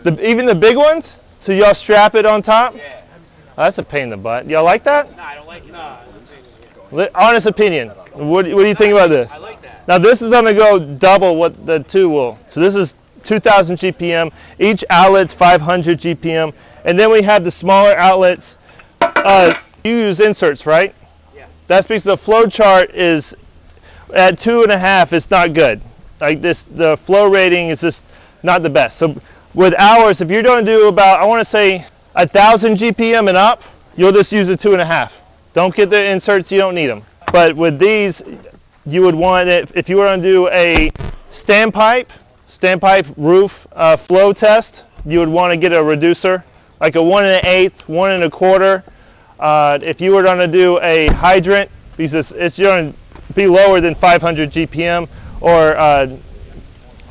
Even the big ones? So y'all strap it on top? Yeah. Oh, that's a pain in the butt. Y'all like that? No, I don't like it. No. Honest opinion. What do you think about this? I like that. Now this is going to go double what the 2 will. So this is 2,000 GPM. Each outlet's 500 GPM. And then we have the smaller outlets. You use inserts, right? Yeah. That's because the flow chart is at 2.5. It's not good. Like this, the flow rating is just not the best. So with ours, if you're going to do about, I want to say 1,000 GPM and up, you'll just use a 2.5. Don't get the inserts, you don't need them. But with these, you would want it, if you were going to do a standpipe roof flow test, you would want to get a reducer, like a 1 1/8, 1 1/4. If you were going to do a hydrant, because it's going to be lower than 500 GPM, or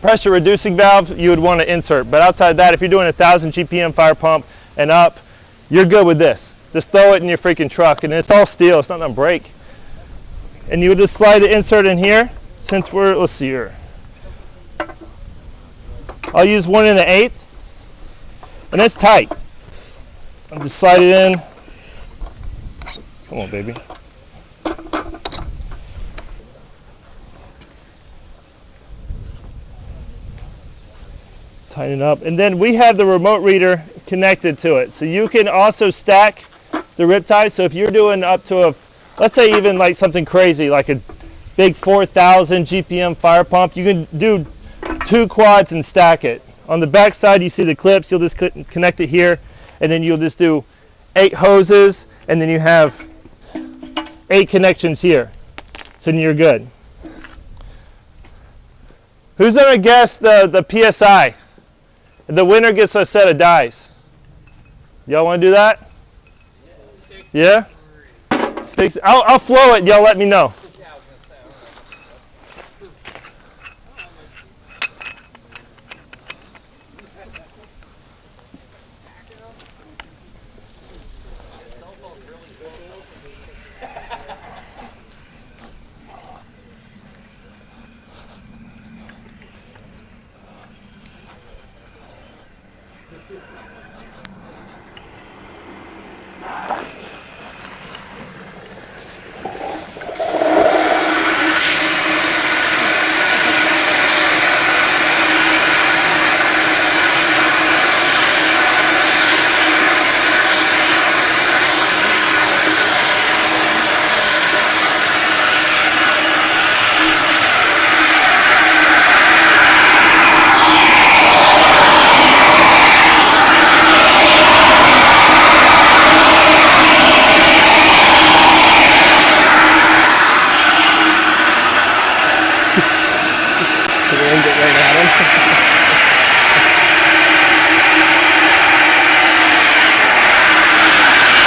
pressure reducing valve, you would want to insert. But outside that, if you're doing 1,000 GPM fire pump and up, you're good with this. Just throw it in your freaking truck, and it's all steel. It's not gonna break. And you would just slide the insert in here. Since let's see here. I'll use 1 1/8, and it's tight. I'll just slide it in. Come on, baby. Tighten it up, and then we have the remote reader connected to it, so you can also stack the Riptide. So if you're doing up to let's say even like something crazy like a big 4,000 GPM fire pump, you can do 2 quads and stack it. On the back side you see the clips, you'll just connect it here, and then you'll just do 8 hoses, and then you have 8 connections here, so then you're good. Who's gonna guess the PSI? The winner gets a set of dies. Y'all want to do that? Yeah? 6. I'll flow it. Y'all let me know.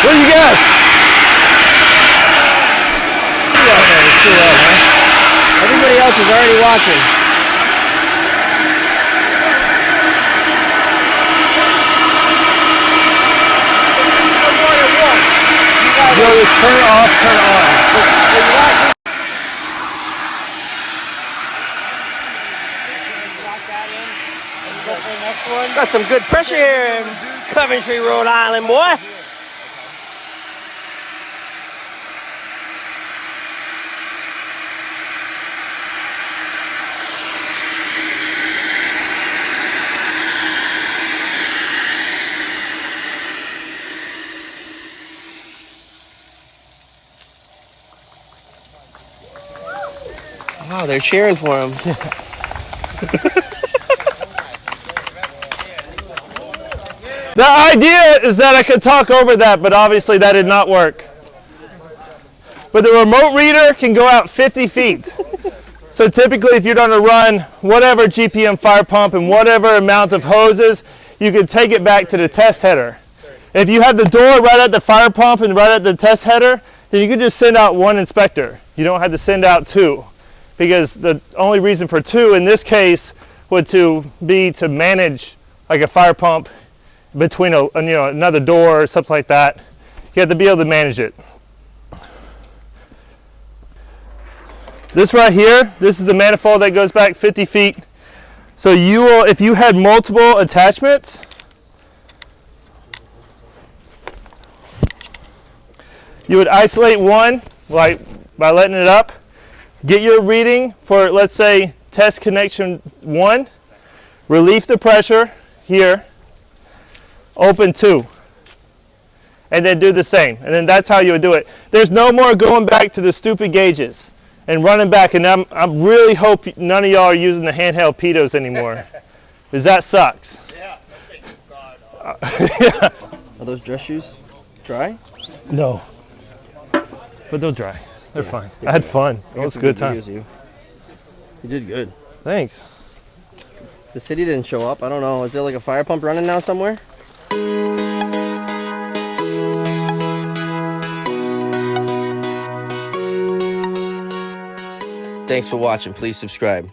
What do you guess? It's too low, huh? Everybody else is already watching. Yo, just turn off, turn on. Got some good pressure here in Coventry, Rhode Island, boy. Wow, they're cheering for him. The idea is that I could talk over that, but obviously that did not work. But the remote reader can go out 50 feet. So typically if you're going to run whatever GPM fire pump and whatever amount of hoses, you can take it back to the test header. If you have the door right at the fire pump and right at the test header, then you can just send out 1 inspector. You don't have to send out 2. Because the only reason for 2 in this case would be to manage like a fire pump between another door or something like that. You have to be able to manage it. This right here, this is the manifold that goes back 50 feet. So you will, if you had multiple attachments, You would isolate one like by letting it up. Get your reading for, let's say, test connection 1. Relieve the pressure here. Open 2. And then do the same. And then that's how you would do it. There's no more going back to the stupid gauges and running back. And I really hope none of y'all are using the handheld pitos anymore, because that sucks. Yeah. Yeah. Are those dress shoes dry? No. But they'll dry. They're fine. I had fun. It was a good time. You did good. Thanks. The city didn't show up. I don't know. Is there like a fire pump running now somewhere? Thanks for watching. Please subscribe.